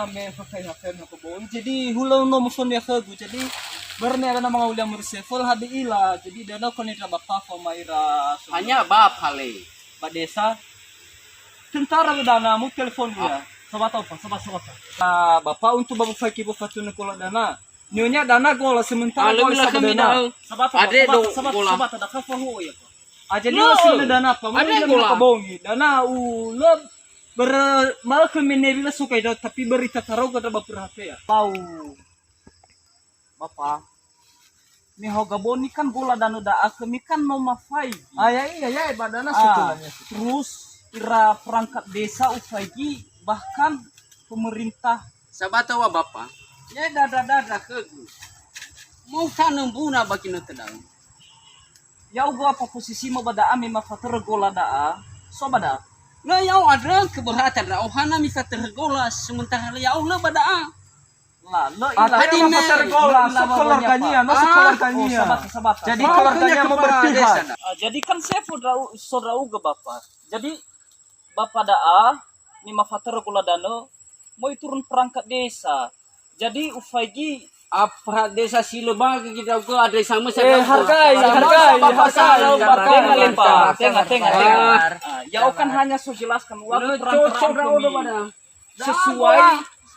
me pakai HP na ko bon. Jadi hulau no mo phone ya kagu. Jadi berni ada nama uliam resefol hadi ila. Jadi dana ko ni bapa fa maira. Hanya bap hale. Ba desa. Tentara dana mo telepon dia. Sabat apa? Sabat. Bapak untuk babu faki bu fatun ko dana. Nyonya dana gola sementara Kalau bila kami dah. Sabat ada kafa ho ya. Jadi No. sila dana pa. Ada gola. Kabongi. Dana ulo mal kemene bila suka itu tapi berita tarau kada baperhati ya. Tahu. Bapak. Ni hoga boni kan bola dana da akemi kan noma fai. Iya badana setelahnya. Terus kira perangkat desa ufaigi bahkan pemerintah Sabata wa bapa. Ya dada ke. Mau tanam buna bagi no tedang. ya uga apa posisi mo bada ami mafater gola da so bada. Lah yau ada keberatan lah. Ohana misa tergola sementara yau lah bada. Lah lo Tadi ila mafater gola so keluarganya no so keluarganya. sabat. Jadi keluarganya mau berpihak. Desa, Jadi kan saya saudara uga bapak. Jadi bapak da ni mafater gola dano mau turun perangkat desa. Jadi ufaigi apa desa Silebag kita ke ada sama saya hargai tengah. Ya kan hanya so jelaskan waktu perangkat sesuai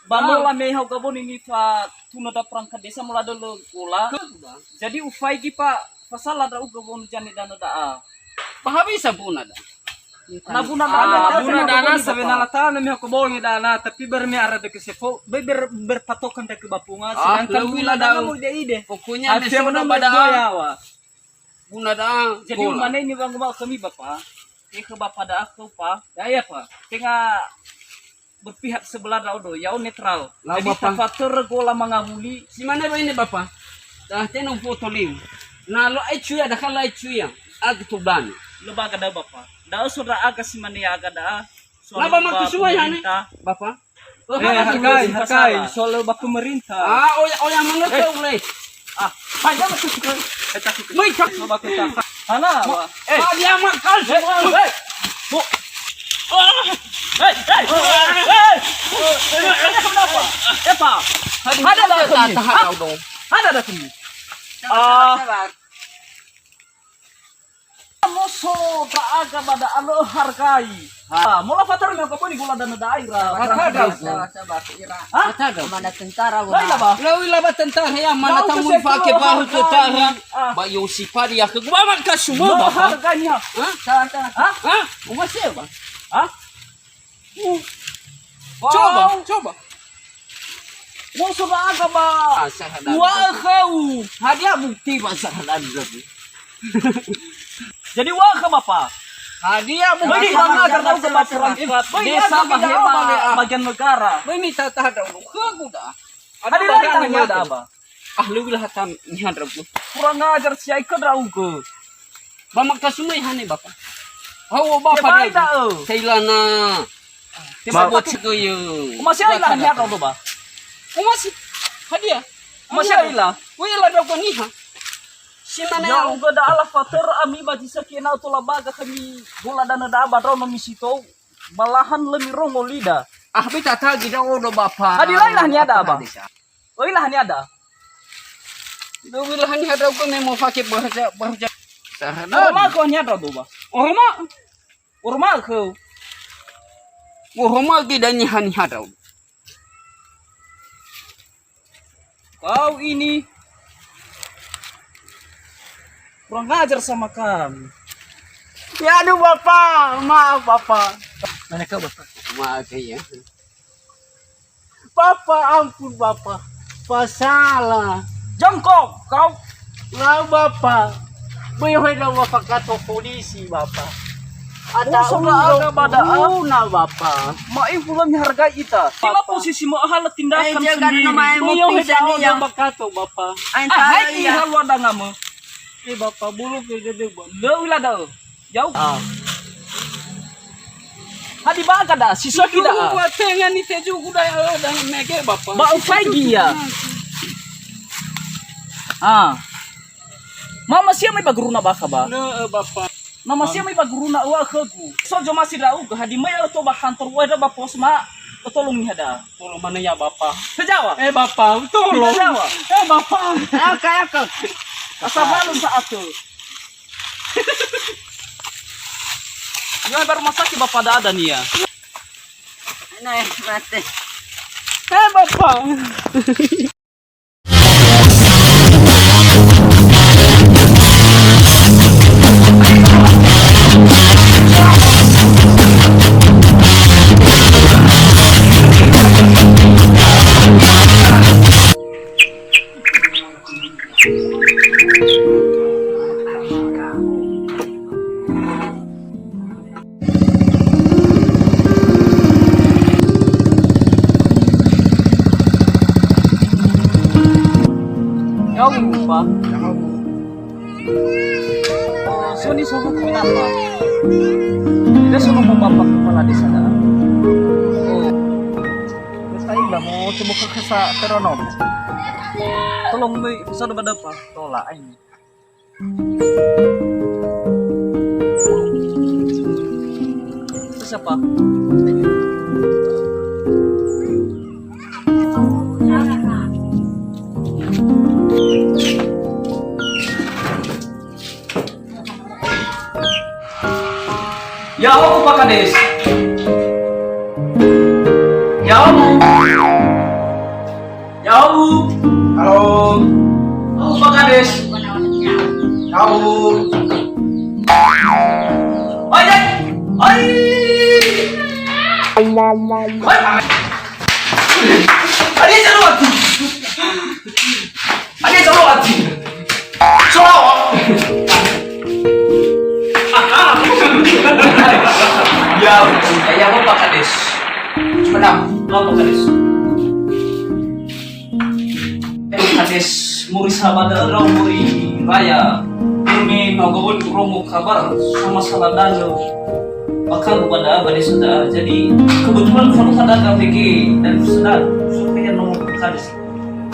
banola mehau gabon ini fa tuna da perangkat desa mula dulu kula. Jadi ufai gi pak pasal ada gabon jani dana da. Pahabisa pun ada. Buna dana sebenarnya tahu nih aku bawa dana tapi bermi arah ke sefo berpatokan ke bapunga sedangkan buna dana mau ide Pokoknya ada semua pada buna dah. jadi mana ini bang kami bapak ke bapak da aku pak ya pak tengah berpihak sebelah daudo ya netral jadi fatur gola mangabuli Si mana ini bapak? Dah tenung foto lim. Nah lo cuya dah kalau cuya ag tuban. lebaga da bapak da sudah agak si mana ya agak da Napa mak semua ya nih? Bapak? hargai soal bapak pemerintah Oya mana kau boleh? panjang masuk ke Mai cak. coba kita mana Dia makan semua. Bu. Kenapa? Pak. Ada dah kami. Ada dah kami. Musuh beragam pada alo hargai. Mula fatar nggak kau ni gula dan daerah. Mana tentara Baiklah bah. Lawi laba tentara ya mana tamu pakai bahu tentara. Ba Yosi padi ya ke gua makan semua bapak. Harganya. Masih ba? Coba. Coba. Musuh beragam bah. Sahadat. Wah kau. Hadiah bukti ba sahadat lagi. Jadi wah ke bapak. Hadiah Bagi bukti. bangga karena ke perangkat desa bahema bagian negara. Ba minta tahada lu. Ku dah. Ada lain ada apa? Lu bilah hatam nyadar bu. Kurang ajar si Aiko drauge. Ba makasumay hani bapak. Oh bapak dia. Kailana. Tiba buat sekoyo. Masih ada niat atau ba? Masih hadiah. Masih ada. Wih lah dapat ni ha. Si mana Ya uga da ala fater ami baji sakina to labaga kami gula dana da badro no misito balahan lemi rongo lida. Bita tagi dah odo bapak. Hadi lain lah ni ada apa? Oh lah ni ada. Do bilah ni ada ko memo pakai bahasa. Normal ko ni ada do ba? Normal ko. Normal tidak ni hani ada. Kau ini kurang ajar sama kami. Ya aduh bapak, maaf bapak. Mana kau bapak? Maaf ya. Bapak ampun bapak. Pasalah. Jongkok kau. Lah bapak. Boleh dah bapak kata polisi bapak. Ada Sudah agak pada una bapak. mai pula menghargai kita. Kila posisi mau hal tindakan jangan sendiri. nama Beliau emosi jauh yang yang bakato bapak. hai hal wada ngama. Bapak bulu ke gede bang. Lo ila dah. Jauh. Hadi baga dah, sisa kita. Buat tengah ni teju kuda dan mege bapak. Ba ufai ya. Mama siya may baguruna baka ba? No bapak. Mama siya may baguruna wa kagu. So jo masih rau ga hadi may auto ba kantor wa da ba pos ma. tolong nih ada. Tolong mana ya Bapak? Sejawa. Bapak, tolong. Sejawa. Bapak. Akak. Asa balon saat tuh. Gimana baru masak Bapak ada nih ya? Nah, mati. Bapak. Ya lupa. So ini suhu kenapa? Dia suruh mau bapak kepala desa dah. Oh, terus tadi lah mau coba ke Teronom. Tolong nih, bisa dapat apa? Tolak ini. Itu siapa? Ya aku Pak Kades. Ya aku. Ya aku. Halo. Aku Pak Kades. Aku. Oi, oi. Oi. Adi jalan. Adi jalan. Jalan. Ya aku Pak Kades. Menang, Pak Kades. Pak Kades muri sahabat orang muri raya. Ini nogobon romo kabar sama salah dano. Bakal kepada abadi sudah. Jadi kebetulan kalau ada KPG dan sudah supaya nomor Pak Kades.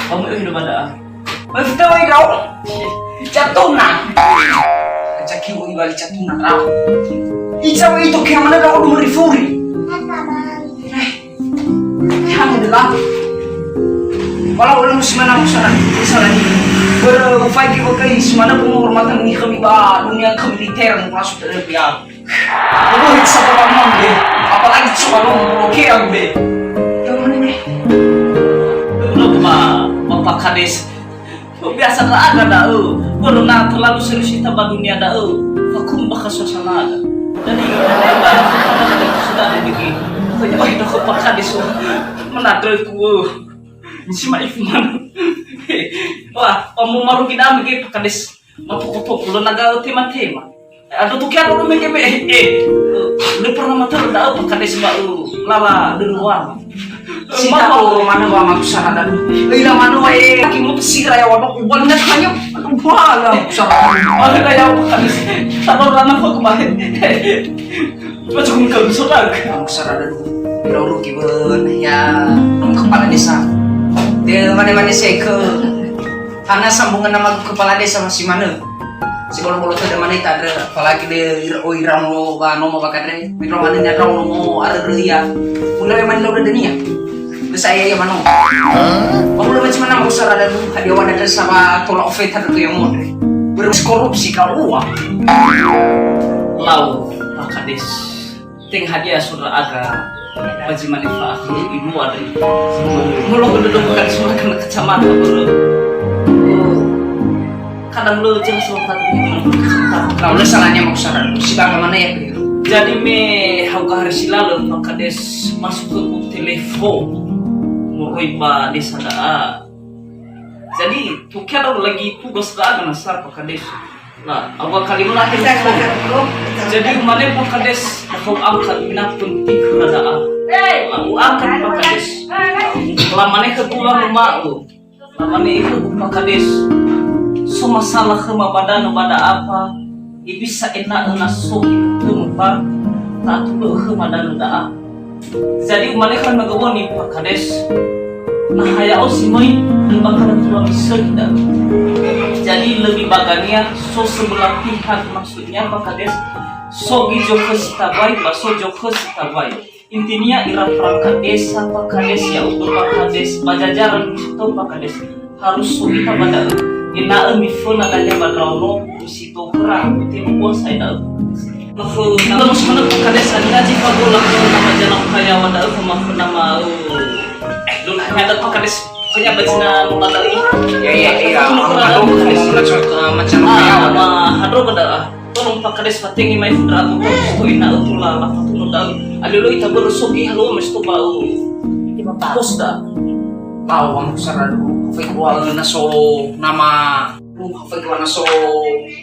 Kamu hidup ada. Kita kau jatuh nak. Kacaki wo ibali jatuh nak rau. Icaw itu kaya mana daw lumurifuri. Alhamdulillah. Walau ulang semana musana, misalnya berupaya kita kaya semana penghormatan ni kami ba dunia kemiliteran masuk dari pihak. Lalu itu apa ngomong deh, apalagi soal oke aku deh. Yang mana nih? Belum Bapak Kades. Biasa lah ada dah. Baru nak terlalu serius kita ba dunia dah. Fakum bakas suasana ada. Jadi sudah ada begini. Tanya itu Pak Kades menadalku. Si Maifman. Wah, kamu maru kita begini Pak Kades. Mapukupuk lo naga tema-tema. Ada tuh kaya lo mengke lu pernah matar dah Pak Kades mau lala di luar. Sita ko mana ba magsara dan. Ila mano ay kimo tsira ya wano wala kanyo. Ano wala magsara. Wala kaya Pak Kades. Tapos na ko kumain. Baca kung kagusulag. Magsara dan. Pero kibon ya nung kepala desa. Dia mana-mana saya ke tanah sambungan nama kepala desa masih mana. Si bolo-bolo ada mana itu ada apalagi dia irano ba nomo bakadre. Mikro mana nya rau nomo ada dia. Mulai mana lo udah dunia. Saya yang mana? Kamu udah macam mana maksud ada lu? Hadiah wadah sama tolak offer itu yang mau korupsi kau uang. Lau Pak Kades, teng hadiah sudah agak bagi manfaat ibu ada. Mulai berdua bukan semua kena kacamata bro. Kadang lu jangan selalu kalau lu salahnya maksud ada si bagaimana ya? Jadi me hauka hari silalu Pak Kades masuk ke telepon. Muriba desa daa. Jadi tukian lagi tugas daa nasar Pak Kades. Nah, awak kali melatih jadi kemarin Pak Kades kau angkat minat penting daa. Aku angkat Pak Kades. Lamane ke pulang rumah lu. Lamane itu Pak Kades. So masalah kema badan pada apa? Ibisa enak nasuk itu Pak. Tak tu kema badan daa. Jadi mereka nagawa ni Pak Kades nah hayao si Moy dan bakal tulang sedang. Jadi lebih baganya so sebelah pihak maksudnya Pak Kades so gijo ke sitabai baso jo ke sitabai intinya ira perangkat desa pakades ya untuk pakades pajajaran itu pakades harus kita pada ina mifun adanya badrauno situ perang tim bos saya mafu nama semana pakades ngaji pagola nama jalan kaya wada mafu nama dulu ada pakades punya bacina mengadali ya macam hado pada tolong pakades patengi mai fudratu ko ina utula la fatu dal alilo ita bersogi halo mesto bau posta bau ang sarado fekual na so nama fekual na so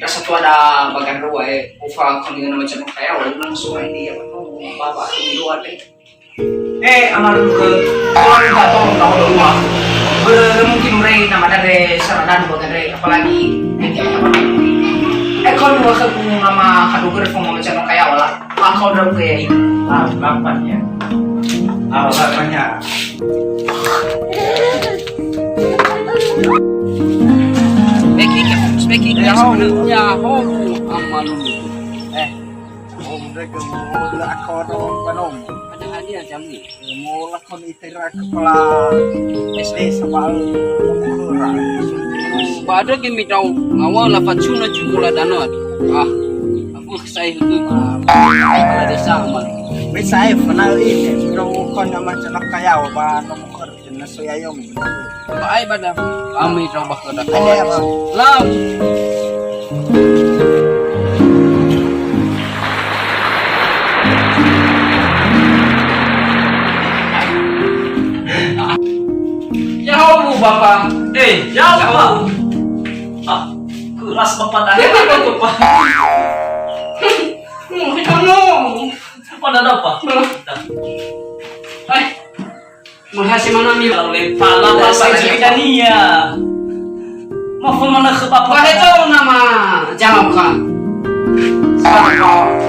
kasa tu ada bagan ruwa ufa kami na macam kaya wala so ini apa baba ini luar deh amar ke orang datang tahun rumah mungkin mereka nama dari saradan bagan apalagi kalau waktu nama kaduger mau macam kaya wala akau dalam kayak ini lapannya lapannya Speaking ya amal mereka mau lakon panom ada hadiah jam ni mau lakon iterak kepala SD sebal kurang pada kimi tahu awal lapat cuna cukula danot aku saya itu kepala desa amal saya kenal ini dong kon nama celak kaya ba nomor jenis soyayong baik pada kami coba ke ada lam jauh bapak jauh keras bapak tadi bapak pada apa Mahasih mana mi lalu pala apa jadinya mau kemana ke bapak pada tahu nama jawab kan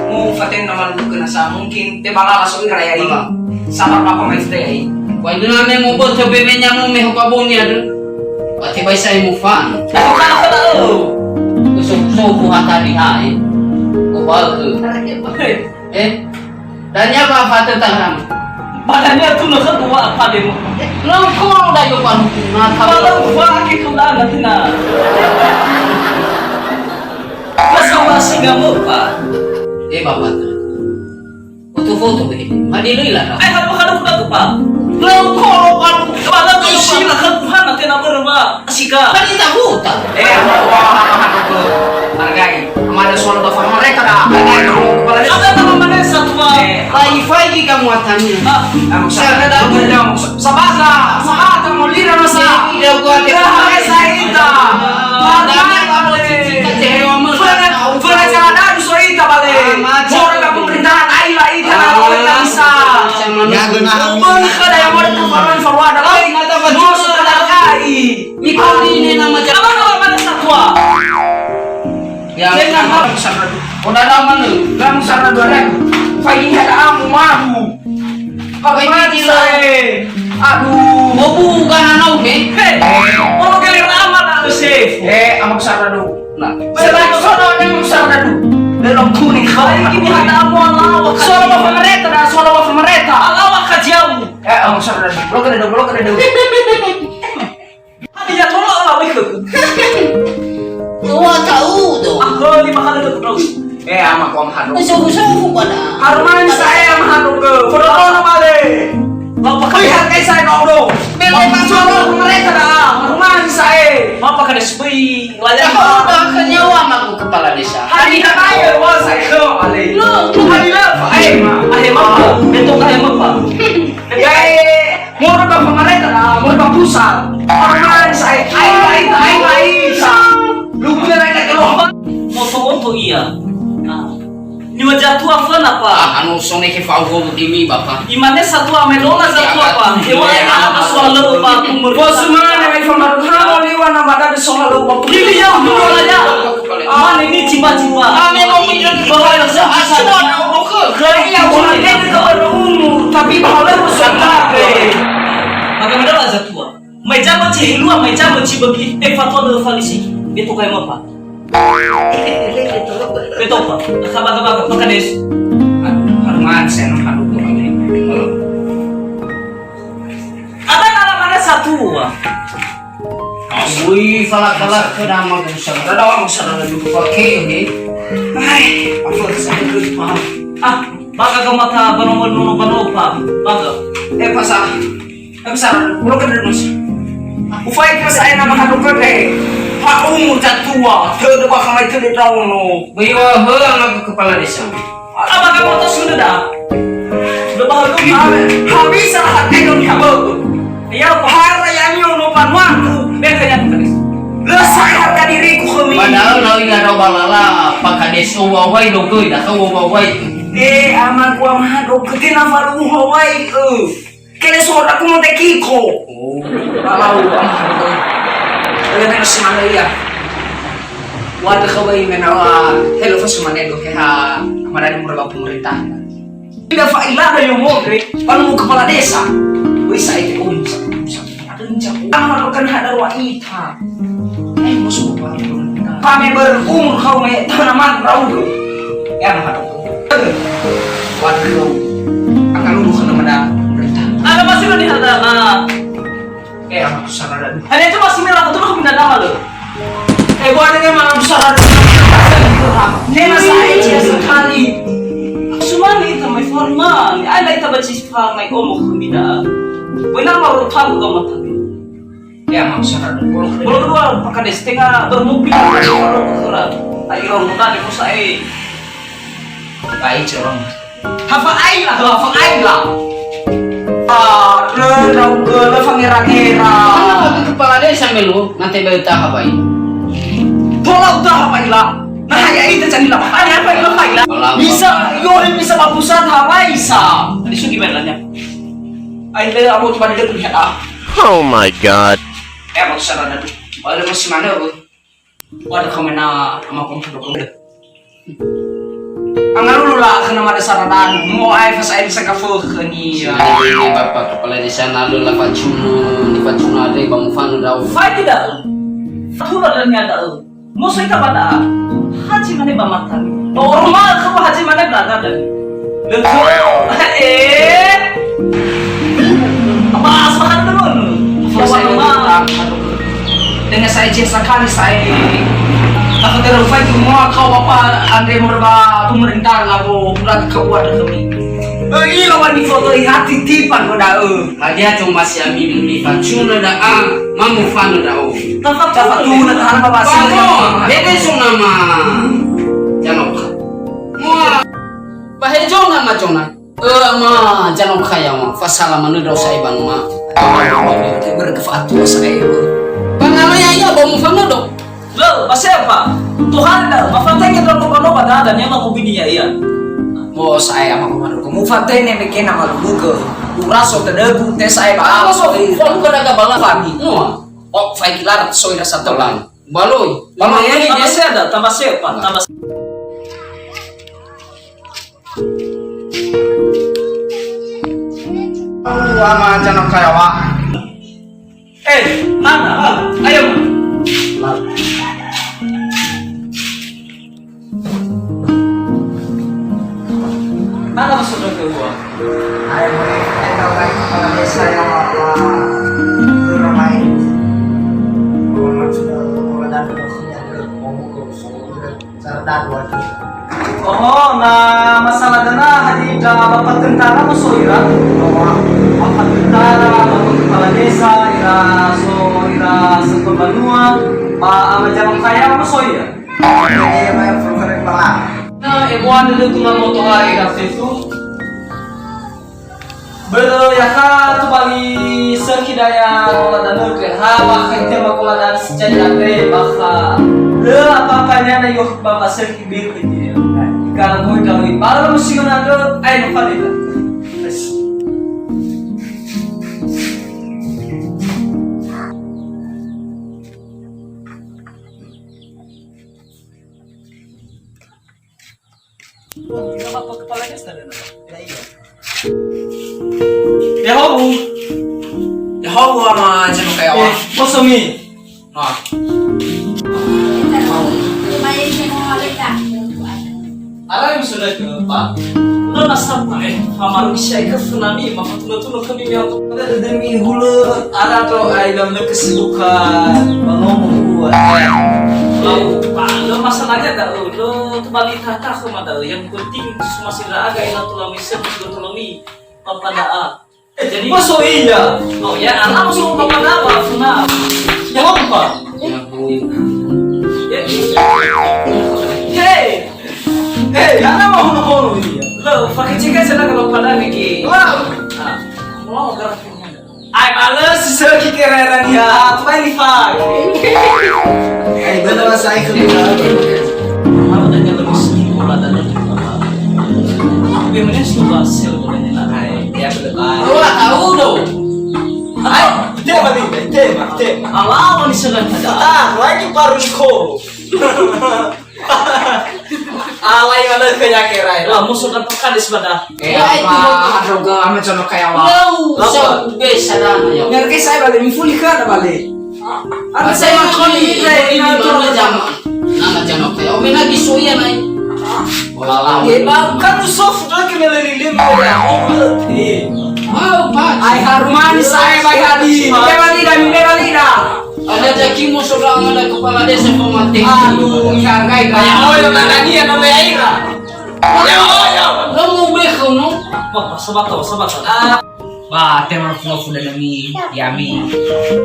mau fatin nama lu kena sa mungkin te bala masuk raya ini sama papa mai stay wah itu namanya mau buat bebenya mau meh kabonya tu pati baik saya mau fan aku kan aku tahu kusuk hata di hai kubal tu dan ya apa fatu tahram badannya tuh nak kedua apa demo lengkong dah yopan na kalau bagi kula natina masa masih kamu pak bapak tu foto begini hadirin lah kalau udah tuh pak lengkong kan kalau tuh sih lah kan nanti nak berma sika kan kita hutan hargai ada suara bapak mereka dah ada nama mana satu pak Wi-Fi kamu atanya saya ada sabata mau lira masa tidak gua tidak saya ita Dami kamu cita cewa Fura jalan soita bale orang ka pemerintahan aila ita na kita bisa ya benar kada yang mau performan forward lagi ngata baju sudah kai mikau ini nama apa nama mana satwa ya jangan harus sana udah lama lu kamu sana dua pagi ada amu mahu apa ini aduh mau bukan anak ke mau kali lama nak save amak sana dulu nah selain sana yang sana dulu dalam kuning kali ini ada amu Allah suara bapak mereka dan suara bapak mereka Allah kajau amak sana dulu lo kena dulu hadiah tolak lah ikut gua tahu tuh aku lima kali terus amak kau mahal Subuh-subuh pada. Haruman saya mahal ke foto bale bapak lihat kayak saya kau Beli suara mereka dah haruman saya bapak kada sepi layak udah kenyawa aku kepala desa hari kaya wah saya ke bale hari lah ma betul kaya apa mau bapak mereka dah mau bapak pusat haruman saya ai lu kira nak keluar foto iya ni wajah tua fan apa anu sone ke faugo dimi bapak imane satu amelona satu apa hewa apa soal lu apa umur bos mana mai famar hamo liwa na mada de soal lu apa ini yang dulu aja man ini jiwa ame mau minum bahwa yang asal kaya yang orang ini umur tapi bahwa lu sudah bagaimana lah tua mai jamu ci lu mai jamu ci bagi fatwa de falisi itu kayak apa betul pak kabar kades haruman saya haru Ada alamannya satu. Wih, falak-falak ke nama besar. Ada orang besar ada juga pakai ini. Apa saya dulu paham? Baga ka mata bano pa. Baga. Pasal. Besar, belum kan terus. Ufai ka saya nama kadu kade. Pak umur tua, teu ba kamai teu tahu no. Biwa heung kepala desa. Baga moto sudah dah. Sudah bahal tu Habis salah ayo dihabeu. Ya Para yang nyono panwanku. bekanya tulis. Lesai harga diriku kami. Padahal nawi nga daw balala pagkades uwaway dogoy da ka uwaway. Aman ku amado ketina faru hawai kele sora ku mo tekiko. Kalau amado. Dengan semana ya. Wadah kawai menawa hello fa semana do ha amarani muraba pemerintah. Tidak faila da yo mo panu kepala desa. Wis saya itu kan ada waita. Musuh kami berumur kau me tanaman rauh. Ya mahal. Waduh, akan luluh kena mana pemerintah. Ada masih lo di hadapan. Amat besar ada. Hanya itu masih merah betul aku pindah nama lo. Gua ada yang besar ada. Nema saya cia sekali. Semua ni itu my formal. Ada itu baca sifat my omong kemida. Benar mau tahu kamu tadi. Amat besar ada. Kalau kedua pakai setengah bermobil. Ayo orang muda di pusai. Baik cerong. Hafal air lah. Le pangeran-era. Ano kepala desa melu nanti beta habay. Tolong dah apa ilah. Nah ya itu candi lah. Ada apa itu Kaila? Bisa bapusan Hawaii sa. Tadi sugi belannya. Ayo aku coba dia lihat Oh my god. Mau sana ada. Ada masih mana bu? Waduh kamera sama komputer. Angalu lah kena ada saradan. Mau air pas air bisa kafu ni. Ini bapak kepala desa nalu la pacuna de bamufano daw. Fight tidak. Tulah dan nyata. Musuh kita pada haji mana bamatan. Normal kamu haji mana berada dan. Lepas apa asmahan dulu? Dengan saya jasa kali saya aku terufai semua kau apa Andre merba pemerintah lagu urat keuat kami. Ini lawan di foto hati tipan pada Dia cuma si ami beli pacuna da mamufano daw. Dapat tu nak tahan bapak Bebe sung nama janok. Mua bahejo nama jona. Ma janok kaya ma fasala manu daw sa ibang ma. Berkefaat tu saya. Pangamaya ya bamufano daw. Lo, masih apa? Tuhan dah, mafatnya kita lakukan pada dan yang mau bini ya iya. Mau saya mau kemana? Kamu fatih nih bikin nama lu ke. Uraso terdebu tes saya Apa so kalau kada ka bala Fami. Mua Oh, fight kilar soy rasa tolang. Baloy. Tambah ini tambah ada, tambah siapa? Tambah. Ama jangan kaya wa. Mana? Ayo. Mana masuk ke gua? Ayo, tahu kan kalau desa yang ramai. Oh, nah masalah dana hadi bapak tentara masuk ira. Bapak tentara, bapak kepala desa, ira sepebanua, ama jamang kaya masuk ira. Nah, ibu ada tu moto ira itu. Belo ya ka tu bagi sekidaya kola dan ke hawa kai tema kola dan sejajar ke baka apa kanya na yo baba sekibir ke dia kalau mau tahu baru mesti kena ke ai no falita kita bapak kepala desa dan iya Yahoo ama jangan kaya wa. Kosomi. Nah. Alam sudah ke Pak. Udah Lo sampai pamaru saya ke tsunami, maka tuno kami yang Demi hulu ada tuh dalam kesibukan ngomong lo masalahnya dah lo kembali kakak sama dah yang penting semua sila agak yang tulang misal tulang mi papada jadi masuk iya oh ya anak masuk papada apa sunah jawab apa hey anak mau ngomong iya lo pakai cika sana kalau pada Miki mau geraknya ay males sisa kikereran ya 25 ay bener saya kerja mau tanya lebih sedikit bola dan bagaimana sudah sel bolehnya naik ya betul tahu dong ay tema alawan sedang ada lagi baru niko alay mana kaya kerai lah musuh dan pekan di sebelah apa aduh amat jono kayak wa so besa dan ngerti saya balik mifulika balik ada saya kali ini mana nama jono kayak oke lagi soya nai wala kan soft lagi melililim ya mau pak ay harman saya baik hadi mevalida ada jaki musuh orang ada kepala desa pematik aduh menghargai kayak yang dia nama Aira lo mau beko no sabat ba tema fufu da mi yami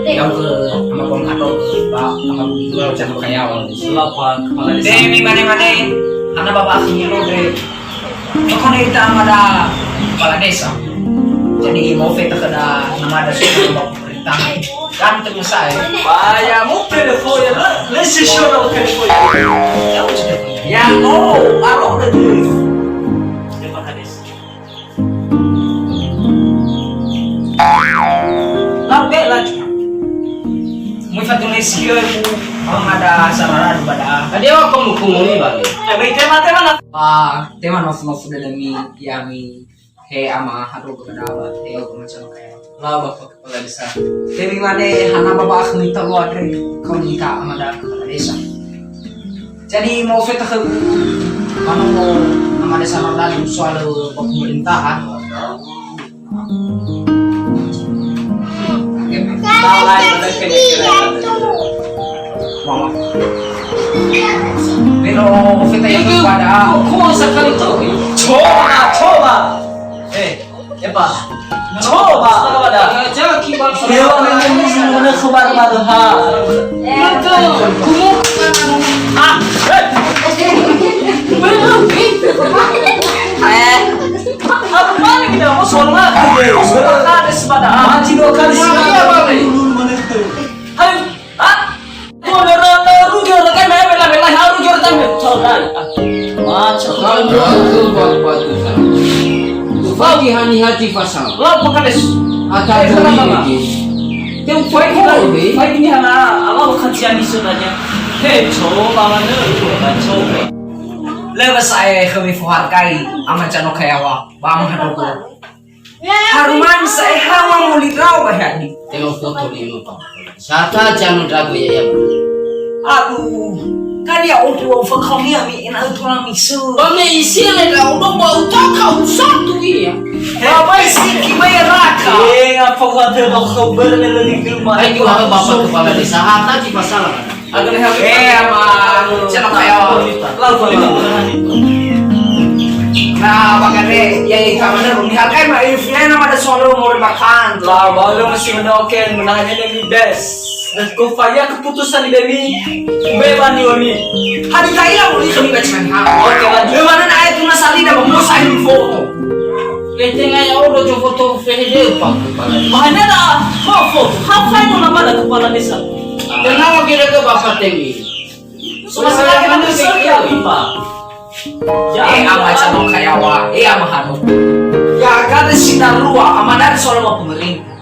yang ke sama kon atau ba sama lo jangan kayak awal selapa kepala desa demi mana karena bapak aslinya lo deh makanya kita ada kepala desa jadi mau kita kena nama ada suatu bapak pemerintah kan saya Vaya, mo telefone, nesse show não telefone. ya oh aro da Lambe lagi. muy fatulis ke orang ada samaran pada tadi aku mau kumuli balik May tema tema nof da mi yami he ama haro kedawa he aku macam kayak Lava kepala desa. Demi mana hana baba minta lu ada kau nikah sama dah kepala desa. Jadi mau feta ke kamu mau nama desa lalu soal pemerintahan. Alay pada kaya Mama. Pero feta yang kepada kau sekali tu. Coba. Epa. Coba. Jangan kibar. Dewa memang mana khabar madha. Apa mana kita mau soal mana? Soal ada sepada. Haji dua kali sekali. Hai, kau orang rugi orang kan bela haru jual tampil. Soal macam. Bagi hani-hati pasal. Lo pakades. Ada lagi. Yang baik ini hana Allah kajian istilahnya. Hei, coba mana? Coba. Lepas saya kami menghargai amat jangan kayawa, bang hadoko. Haruman saya hawa mulit raw bahadi. Tengok foto ni mo. Sata jangan ragu ya. Aduh, kan ya udah fakau ni ami ina tulang misu. Bame isi le dah udah bau tak satu ya. Apa sih kimai raka? Ngapa kau ada kau berleleng di rumah? Ay juga bapak kepala desa hata di pasal. Agar ama jangan kayawa. Nah, bagane ya kamana menghargai mah influencer nama ada soal umur makan. Lah, baru masih mendoken menanya demi best. Dan kau faya keputusan demi beban ni wami. Hadi kaya boleh kami baca ha. Oke, lanjut. Mana na ayat na sali na mo sa info. Kete ngai auto jo foto fede pak kepala. Mana dah? Foto. Apa yang nama dah kepala desa? Kenapa kira ke bapak temi? Semasa lagi mana sekali, Pak? Ama jangan kayawa, ama hanu. Ya kada sinar ruwa, ama dari soal pemerintah.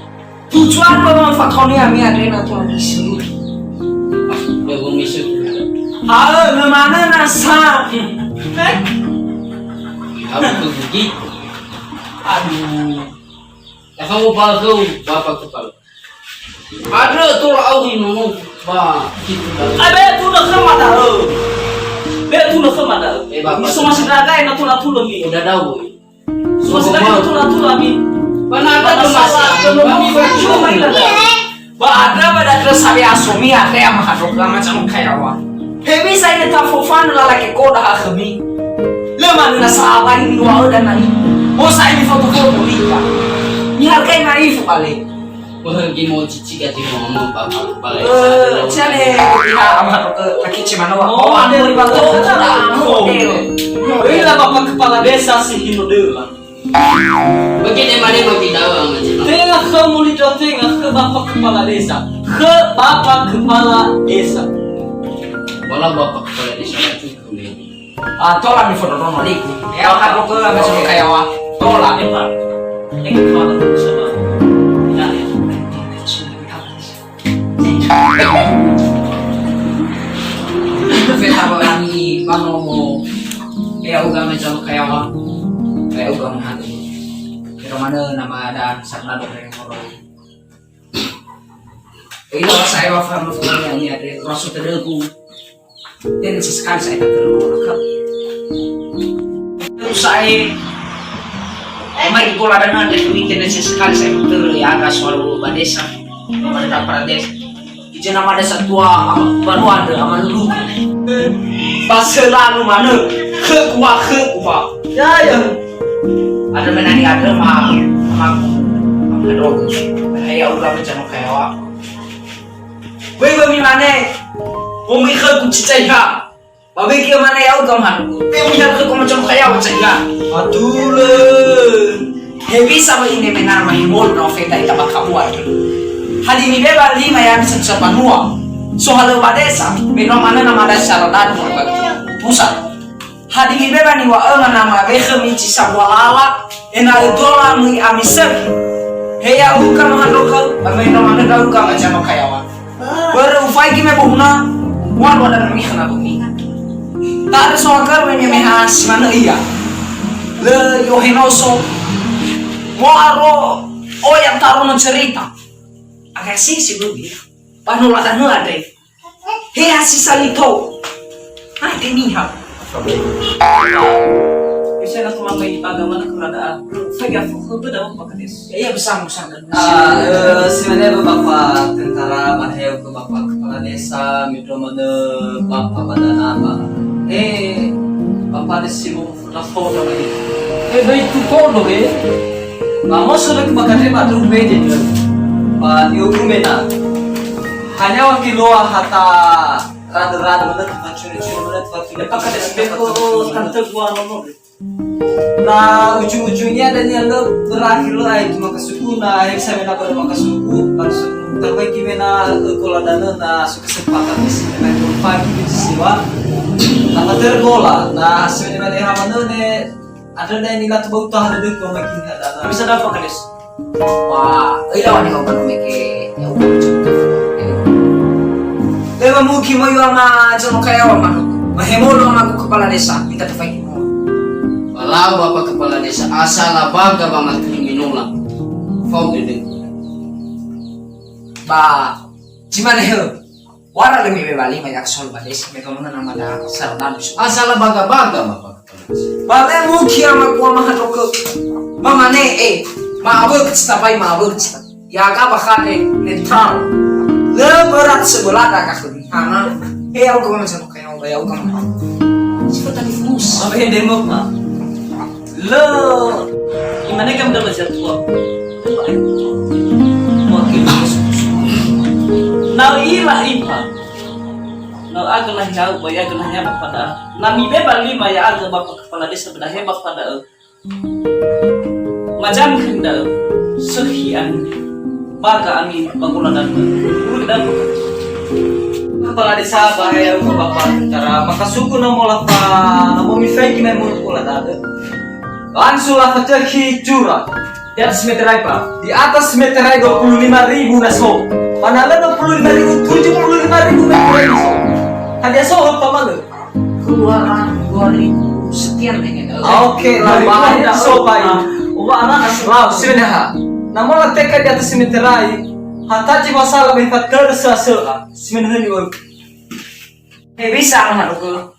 Tujuan memang fakoni ami ada na tuan isu. Bego misu. Halo, memana nasa? Aku tuh gigi. Aduh. Ya kamu bapak kepala. Ada tuh auri nono ba gitu dah. Abe tu nak sama dah. Be tu nak sama dah. Bapak. Semua sedara yang tu nak tu lagi. Udah tahu. Sudah itu ami. Mana ada Baada pada terus hari asumi ada yang mahadok macam kayak wah. Hebi saya tak fofan lalaki koda akemi. Lama nuna sahabat ini wah dan nani. Mau saya di foto-foto nikah. Ni hargai naif kali. Pergi mau cici gati mau ngomong apa balai. Cale kita mahadok laki cemana wah. Oh, ada di bawah. Ini Ila bapak kepala desa si Hinodela. Begini mana bagi dawa macam. Tengah ke mulito tengah ke bapak kepala desa. Ke bapak kepala desa. Wala bapak kepala desa itu kuliah. Tolak di foto nono liku. Ya kan ke macam kayak wah. Tolak ya pak. Yang kepala desa. Kita berani mano ya uga macam kayak wah. Kayak uga mahal. Kira mana nama ada sarna dong yang orang. Itu saya wafat yang ini ada rasul terdeku. Dan sesekali saya tak terlalu terus saya mai pola dan ada weekend sesekali saya terlihat suara badesa pada Pradesh. Ije nama desa tua baru ada aman dulu. Pas selalu mana ke kuah. Ya. Ada menani ada mah dog. Saya udah macam kayak wah. Wei bami mana? Umi ke kucicai ha. Babe ke mana ya udah mah. Tapi melihat ke macam kayak macam ya. Aduh le. Hebi sama ini menar mah himol no feta ita bakamu aja. Hadi ni beba lima yang bisa panua. So halo badesa, beno mana nama dasar dan pusat. Hadi ni beba ni wa nama behe mi cisa walala ena dola mi amisek. Heya uka mahandoka, beno mana da uka macam kayawa. Baru ufai ki me bohuna, wan wadan mi khana bumi. Tar so akar me has mana iya. Le yo henoso. Moaro oh yang taruh cerita. Agak sih lebih. Panulatan ada. Hei sisa lito. Hai temihap. Bisa nak lama ini agama nak keradaan. Saya fokus dalam pakades. Iya besar dan Sebenarnya bapak tentara bahaya ke bapak kepala desa, mitra mana bapak pada nama. Bapak desimu na foto lagi. Baik tu foto Mama sudah kebakar baru beda tu. Diukumena. Hanya wakil loa hata rada menit macam-macam menit wakil. Pakai desimu tante gua nomor. Nah ujung-ujungnya dan yang berakhir lah itu maka suku nah bisa mena pada maka suku langsung terbaik gimana kalau dana nah suka kesempatan di sini nah pagi di siwa nama tergola nah sebenarnya hamana ne ada yang nilai tu bau tahan duduk kalau makin ada bisa dapat kadis wah iya wani kau kan meke ya udah lewa mungkin mau yang macam kayak apa mahemolo sama kepala desa minta terbaik. Kalau bapak kepala desa asal baga banget kriminal, fau gede. Ba, gimana ya? Wara demi bebali banyak soal badis, mereka mana nama dah sardan. Asal baga bapak kepala desa. Bale mungkin sama gua mah rokok. Mama ne maabuk setapai maabuk setapai. Ya kah bahkan netral. Leberat sebelah dah kah karena aku macam kayak aku kamu. Cepat tadi fus. apa yang demo pak lo gimana kamu dapat jadwal wakil now ila ipa now agak lah jauh boy agak lah hebat pada nami beba lima ya agak bapak kepala desa beda hebat pada macam kenda sekian baga amin bangunan dan urut dan kepala desa bahaya ke bapak tentara maka suku namo lapa namo mifai kina mulut pula ada langsung lah terjadi curah di atas meterai pak di atas meterai 25.000 naso mana ada 25.000 75.000 meterai naso hanya soal apa malu Keluaran 2000 sekian kayaknya. oke lah bahaya so pak anak asal sebenarnya namun lah teka di atas meterai hataji masalah berkat kerasa seha sebenarnya Bisa lah aku.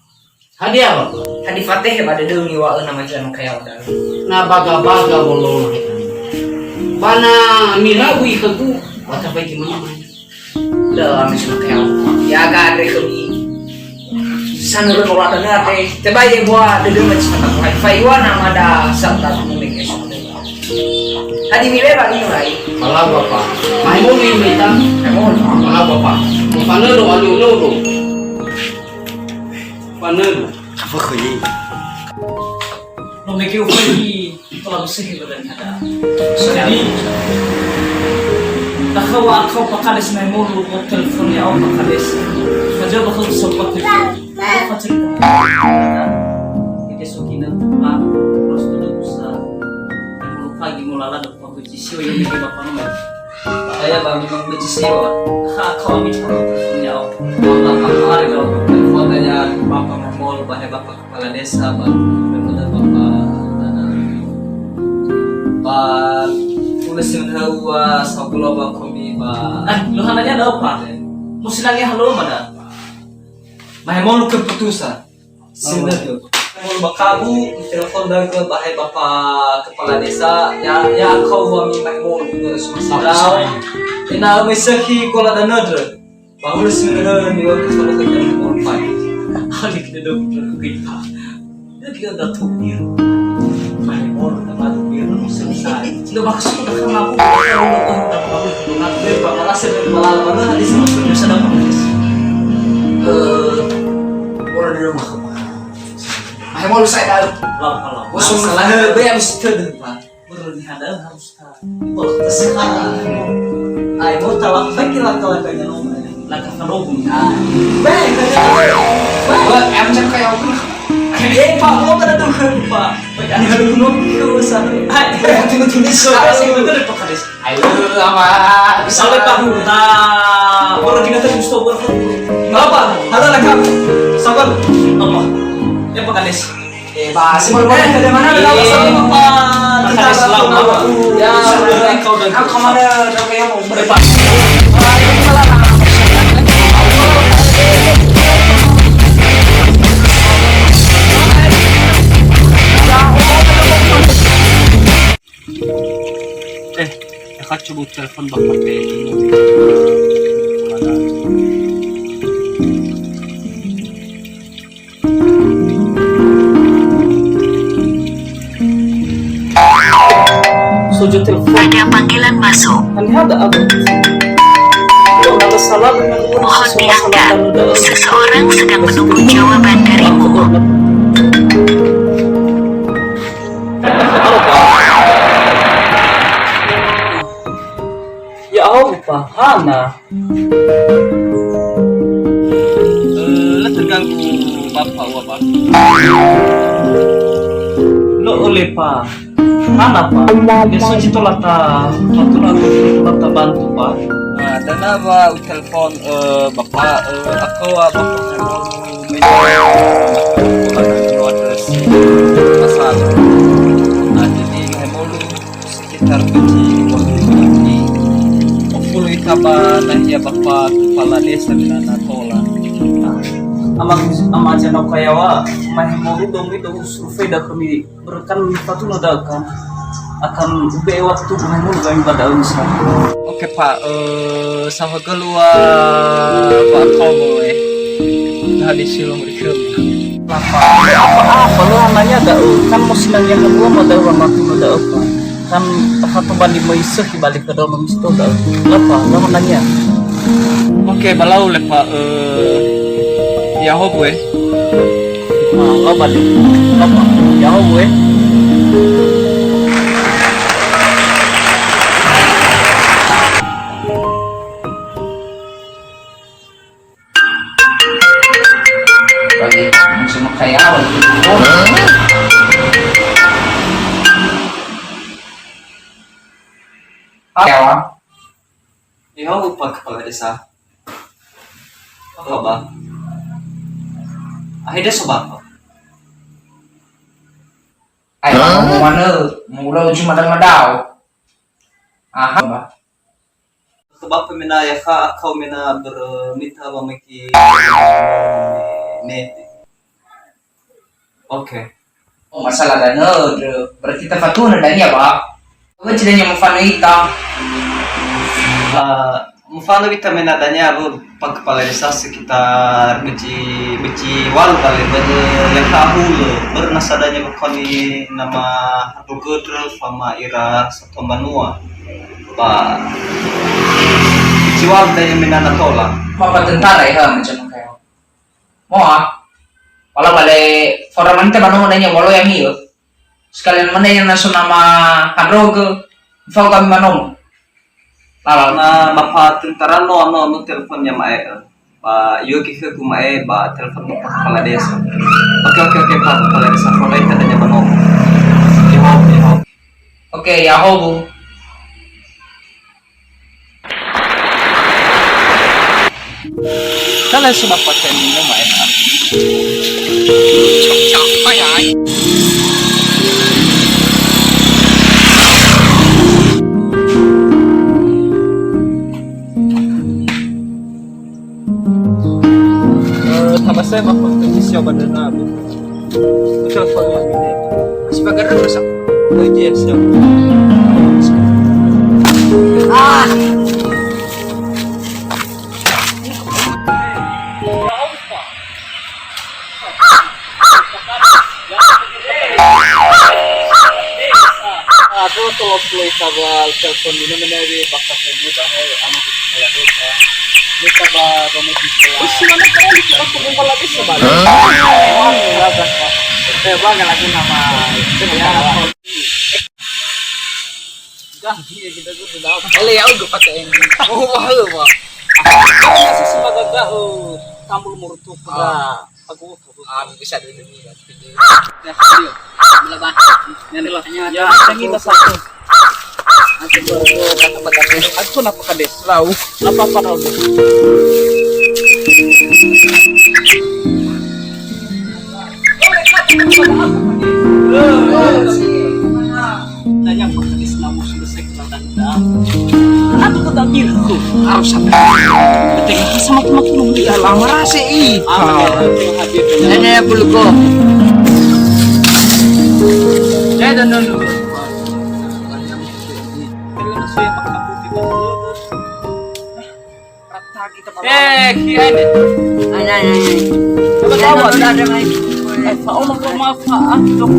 Hadiah apa? Hadi fatih pada dungi wa nama jalan kaya udah. Na baga-baga bolong bana milawi kagu wata pai gimana Lah ame jalan kaya. Ya ga ada kami. Sana lu ora ada teh. Tebay ye buat dedu macam apa. Wifi wa nama ada sabta communication. Hadi mire bagi mulai. malah bapak mai mo ni mita malah bapak panelo alu lolo panelo Apa kaya? No me quiero fui toda você que vai dar. Jadi nakawa kau pakalis na mo lu ko telepon ya o pakalis. Saja bakal sobat itu. Apa cerita? Ini sokina pa terus tuh bisa. Yang pagi mulala dapat bejisio yang bikin bapak nomor. Saya bang memang bejisio. Kau minta telepon ya o. Bapak hari kalau telepon tanya bapak mau bahaya bapak kepala desa bang. Benar bapak tulis yang hawa sabulah bang kami bang. Lu hananya ada apa? Mesti lagi halo mana? Mahal mau lu keputusan. Sini tuh. Mau bakabu telepon dari ke bahaya bapak kepala desa. Ya kau wami mahal lu masalah. Ina mesahi kola dan nadra. Baru sebenarnya ni waktu kalau kita mau fight. Hal kita dah kita. Kita dah tahu dia. Mahal nama dia selesai. Tidak maksud dah kamu aku nak berbalas berbalas mana hadis maksudnya sedang manis. Orang di rumah. Mahal mau saya dah. Kalau Masalah be habis itu Pak. baru dihadap harus tahu. Tersekarang. Ay mo tawa fakir kalau kanya nomor. Lakah kalobong. Be kaya. Ba am cak kaya aku. Pak, mau pada tuh Pak. Pakai anu nunggu usah. Tunggu-tunggu Sih betul Pak Kades. Ayo apa? Sampai tahu nah orang kita tuh mesti berapa? Apa? Halo lakam. Sabar. Apa? Ya Pak Kades. Masih mau dari mana? Sama Pak. Kita selamat. Ya, kau dan Aku mana ada kayak mau berapa? Aku coba telepon bapak Sujud telepon. Ada panggilan masuk. Ada. Kalau ada salah dengan Mohon diangkat. Seseorang sedang menunggu jawaban darimu. Halo Pak. Ya Allah Pak, Hana. Terganggu Bapak Pak. Lo oleh Pak. Hana Pak. Besok itu lata bantu Pak. Dan apa telepon Bapak aku Bapak mau masalah. Nah jadi mau sekitar kunci waktu ini. Puluh kabar ya Bapak kepala desa Minana Tola. Ama jangan kaya wa mau dong itu survei dah kami berkan satu nadakan akan be waktu mau kami pada usaha. Oke Pak, sama keluar Pak kamu tadi silong berikut. Apa lu nanya ada kan mau sinangnya kedua mau ada orang mati mau ada apa kan satu balik mau iseh balik ke dalam itu ada apa lu nanya. Oke balau le Pak ya ho gue lo balik apa ya ho gue bagi semua kayak awal kayak ya ho Pak kepala desa apa Bang akhirnya sobat ayo mau mana mau cuma madau aha sebab pemina ya ka kau mina bermita bamiki net Oke. Oh, masalah dana, berarti tafatuna dan ya pak. Apa cidanya mafano ita? Mfano kita menadanya bu pagkapala desa sekitar beci wal kali yang tahu lo bernasadanya bukan di nama Rugedro sama Ira satu Manua pak beci wal dan yang menana tola Apa tentara ya macam kayak. Mau ah? Kalau balik forum nanti mana nanya walau yang iyo. Sekalian mana yang nasu nama Handroge, fau kami manong. Lalu na mapa tentara no teleponnya mae ba yogi ke kumae ba telepon mo pagkapala desa oke pagkapala desa ko lain tadanya manong iho oke ya hobu. Kalian sudah pakai minum enak. Tambah saya mau siapa dan aku. Telepon lagi deh. Masih pakai terus. Oh iya siap. Aku tolong play sabal telepon ini menjadi bakal mudah anak saya dosa. Ini kabar romo di sekolah. Usi mana kalian di kita kumpul lagi sebalik. Bang lagi nama ya. Ganti kita tuh sudah. Ele ya udah pakai ini. Oh mahal pak. Masih sebagai kau tampil murutuk pada aku. Bisa dulu nih. Ya, video. Melaban. Ya, tangi satu. Aku napa kades? Lau. Apa lau? Tanya apa kades namu selesai kedatanda. Aku tak bilku. Harus sampai. Tengok sama makin di alam rasa i. Hadir. Nenek bulu ko. Dan dulu. Kian. Coba tahu ada mai. Mau rumah Pak dong.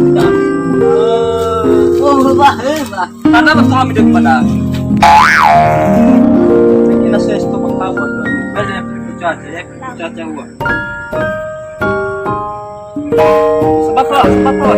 Oh, bah. Karena betul kami di mana. Ini saya itu mengkawat. Ada yang bercuaca gua. Sebab apa?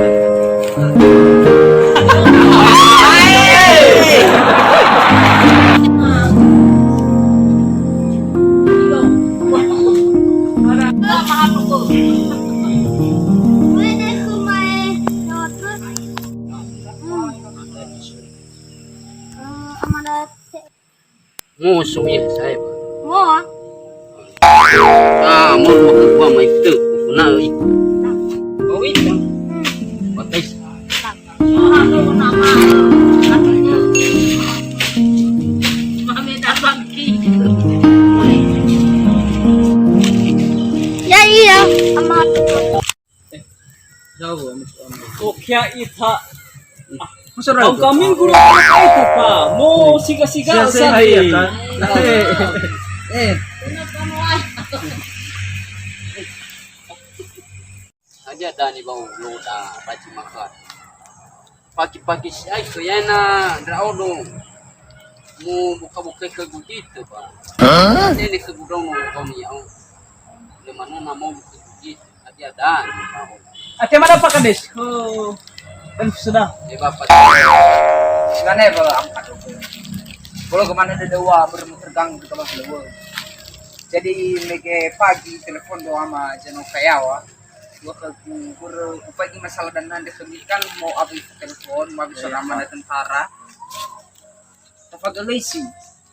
Musuh ya saya. Mo, Mau ke gua mai tu. Kuna oi. Oh itu. Pakai ano nama katanya. Mami datang ki. Ya iya, sama Oh kya ita. Ang kaming guru apa itu Pak? Mau siga-siga saja. aja dani bau loda paci makan. Pagi-pagi saya kayana draodo. Mu buka-buka ke gitu, Pak. Ini ke gudang kami yang di mana nama buka gitu. Ada. Ate mana Pak Kades? Oh. Dan sudah. Bapak. Mana ba angkat. Kalau kemana ada dua bermuter gang di kamar lewo. Jadi mereka pagi telepon doa sama Jano Kayawa. Gua ke pagi masalah dan nanti kan mau habis telepon, mau habis ramah tentara. Tafagalay sih.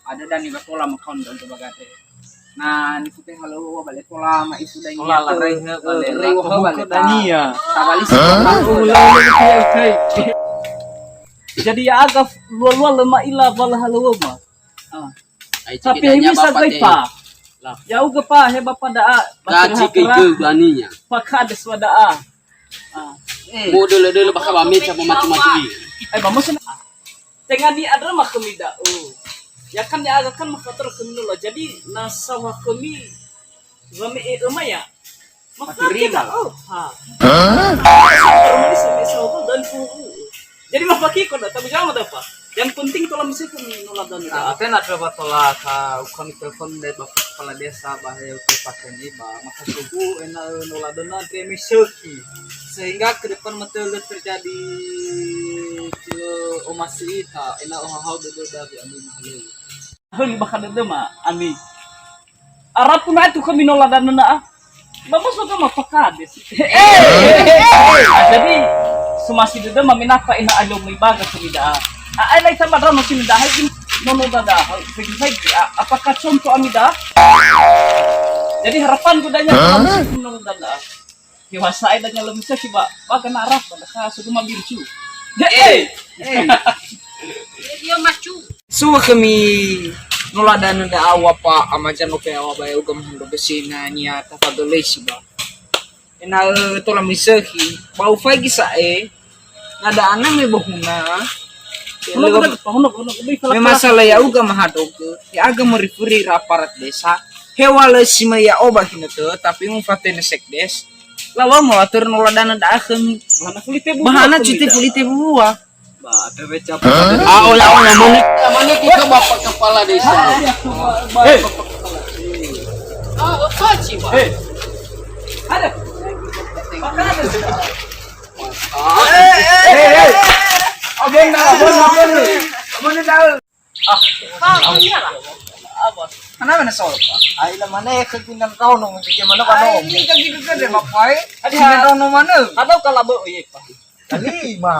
Ada dan iba pola makon dan bagate. Nah, ni putih halo balik pola ma isu dan Lala rehe balik. Dania. Tabali Jadi ya agak luar-luar lemah ilah bala halo ma. Tapi ini sagai pa. Ya uga pa he bapa daa. Gaji ke baninya. Pakades wadaa. Mo dulu baka bami sa mati-mati. Ay vamos na. Tengah ni ada mah kami dah. Ya kan ya akan makator kami lah. Jadi nasa wa kami rame ya. Materima. Dan jadi mah pakai kau dah. Tapi jangan apa. Yang penting kalau misalnya kami nolak dan Aten ada batola ka kami telepon dari bapak kepala desa bahaya ke pakai ni maka suku enak nolak dan nanti misaki sehingga ke depan betul terjadi omasi ita enak hal betul dari ami malu. Hal bakal ada mah ami. Arab pun itu kami nolak dan nana. Bapak suka mah pakades. Jadi sumasi dede mah minapa ina alom libaga sumida. Ay lay sama daw masih dahil nono dada. Apakah contoh amida? Jadi harapan ko danya kalau masih nono dada. Kiwasay danya lebih sa siba. Baga narap ka sudu mabirchu. Dia macu. So kami nolak dan ada awa pa amajan oke awa bayo gam hundo besina niya tapadolay siba. Ina tola misaki bau fagi sa nada anang may bahuna. May masalah ya uga mahadog ya aga merifuri raparat desa hewala sima ya oba hinato tapi mfatene sekdes lalu mau atur noladana da akheng bahana citi pulite buah Olah mana kita bapak kepala desa. Apa sih, Pak? Ada. abon dah Kenapa na sol? Ay la mana ke kinan kau nong ke mana ka nong? Ini ka gitu ka de mapai. Adi na nong mana? Ada kalabo oye pa. Kali ma.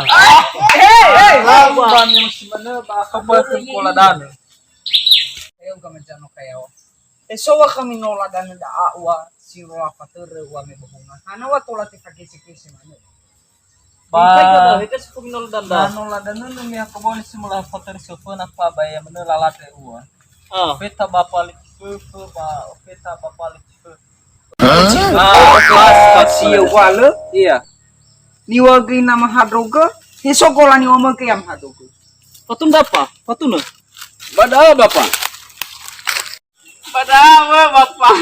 Hey, laban yang si mana ba kabar ke kola dan. Ayo ka macam kayo. So kami nola dan da awa si wa fatur wa me bahunga. Ana wa tola ti pakisi mana. Ba, itu sepuluh nol dan Nola dan nung ya kabon simula fatur sofa na pa ba ya mana lalate uwa. Peta bapalik peta bapalik kelas siyo wala iya niwagi nama hadroga hisokola ni oma ke yang hadroga patun dapa? Patun no? Bada bapak. Bada bapak.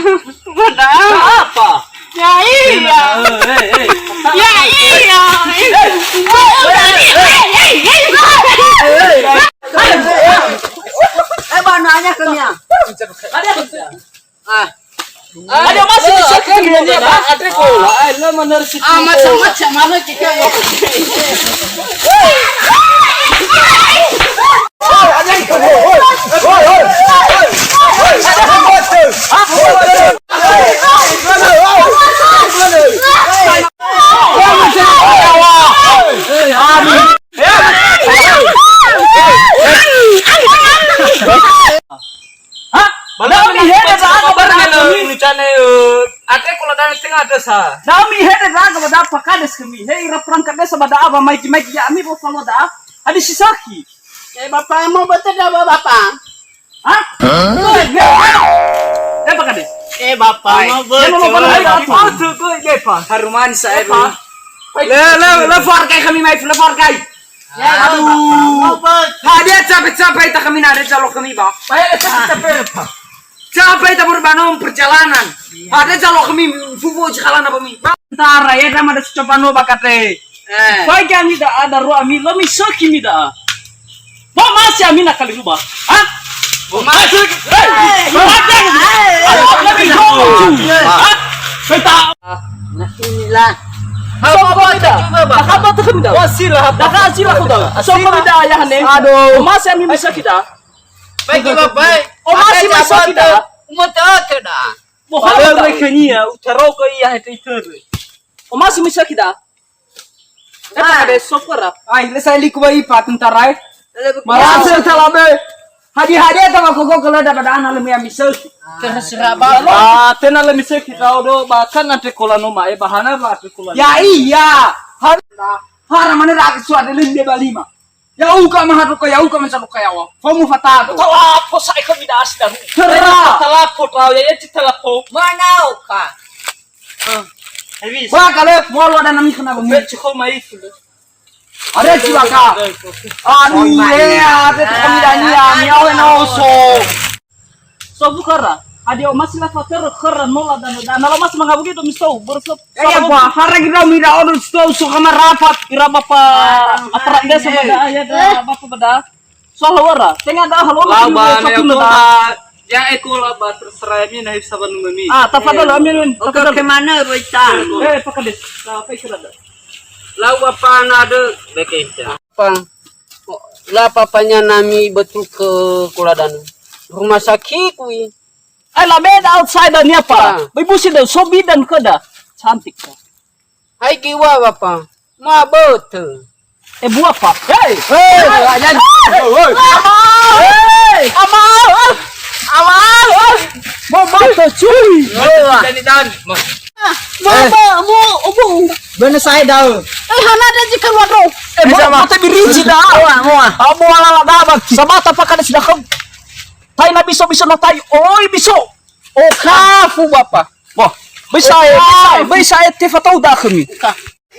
Bada Apa? Ya iya. Ya iya. Nanya ke nya Ada masih di sekitar dia Pak. Ada kola. Lo bener sih. Macam mana kita mau Dami hede raga bada pakades kami. Hei raprang kades bada aba maiki ya ami bo falo da. Adi sisaki. bapak mau betul dah bapak. Hah? Pakades. Bapak mau betul. haruman sa le farkai kami mai le farkai aduh hadia capek-capek tak kami ada calo kami ba capek tak berbangun perjalanan ada calo kami fufu jalan apa mi tara ya nama ada coba no bakate Pagi ami da ada ro ami lo mi saki mi da. Ba masih ami nak kali rubah. Hah? Masuk. Peta. Nah inilah. Apa tu kami dah? Wasilah. Dah wasilah aku dah. So kami dah ayah ne. Aduh. Masih ami bisa kita. Baik bapak. Masih bisa kita. Mau tahu dah. Boleh mereka ni ya. Utara ko iya itu. Masih bisa kita. Ada sokora. ay le sai likubai patun tarai marasel talabe hadi tama ko kala da ana le mi misal Terserah bapak. Tena le misal kita odo bahkan nanti kolano mae bahana ba kolano. ya iya hara mana ra suada linde balima ya uka maharuka ya uka masaluka ya wa famu fatado Tala po sa kami da asda. Tara. Tala po tao ya telepo. Manau kah? Wah kalau mau lu ada namanya kenapa? Cukup mai itu. Ada cilaka. Anu ya, ada komidanya, miau enoso. So bukara. Adio masih lah fakir kera nola dan kalau masih mengabu gitu misto bersop. Ya apa? Hari kita mira orang stau so kamar rapat. Kira bapak aparat desa pada ayah dah bapak pada. Soal wara, tengah dah halo. Laba yang ekola ba terserah mi naib saban mami. Tafadhal amin. Oke kemana Roita? Pakades. Apa ikrar? Lau apa nada bekesya. Apa? Lah papanya nami betul ke Kuladan. Rumah sakit wi. Lah beda outside ni apa? Ibu sih dah sobi dan keda. Cantik kah? Hai kiwa bapa. Ma betul. Buah apa? Hey! Amal! Mau bato cuy. Jadi dan. Mau Bener saya dah. hana ada jika wadro. Mau mata birinci dah. Mau ala dah bang. Sama apa kada sudah kau. Tai na biso na tayo. Oy biso. O kafu bapa. Wah, bisa tefa tahu dah kami.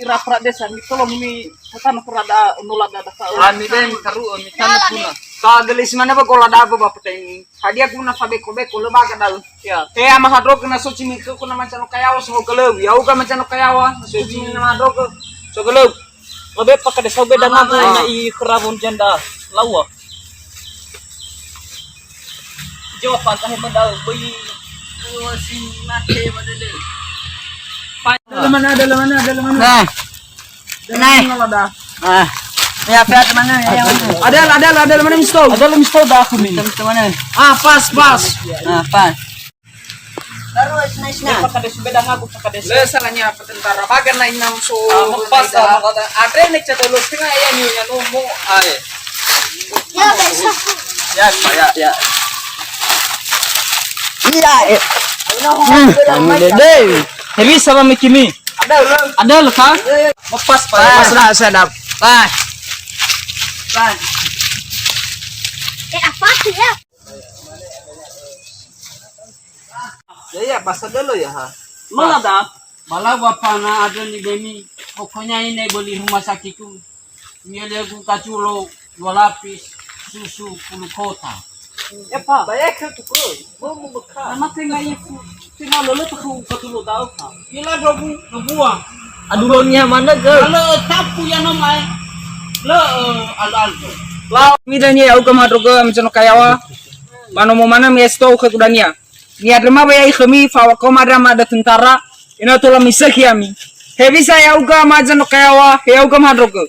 Ira pradesa ni tolong mi katan prada nula da ka. Ami ben karu ami kan puna. Ka gelis mana ba kola da ba peteng. Hadia kuna sabe ko be ko leba ka dal. Ya. Ama hadro kana soci mi ko kuna macam kayawa so geleu. Ya uga macam kayawa soci mi na hadro ko so geleu. Lebih pakai desa beda naga na i kerabun janda lawa. Jawab pantai medal bayi si mate badele. Dalam mana? Nah. Ya pihak mana? Ada mana misto? Ada lu misto dah aku min. Mana? Pas. Nah, pas. Terus nice. Pakai desa beda ngaku pakai desa. Le salahnya apa tentara bagan lain nam so. Pas sama kata. Ada nek catolo tengah ya ni ngomong. Ya besok. Ya. Iya. Dede. Hebi sama Mikimi. Ada lu kan? Pas. Pas sedap. Pas. Apa sih ya? Ya pas dulu ya ha. Mana dah? Malah bapa na ada ni demi. Pokoknya ini beli rumah sakit tu. Miele ku kaculo 2 lapis susu 10 kota. Ya pak, banyak tu kau. Mau bekal. Nama tengah itu. Tengah lalu tu kau betul tahu kan? Ila dua. Adulonya mana ke? Kalau tapu yang namai. Lo aldo. Lau midanya ya uga madro ga macam kayawa. Mano mo mana mi esto ke kudania. Ni adrema ba ya khami fa wa ko madra mada tentara. Ina tola misaki ami. Hebi saya uga macam kayawa, ya uga madro ga.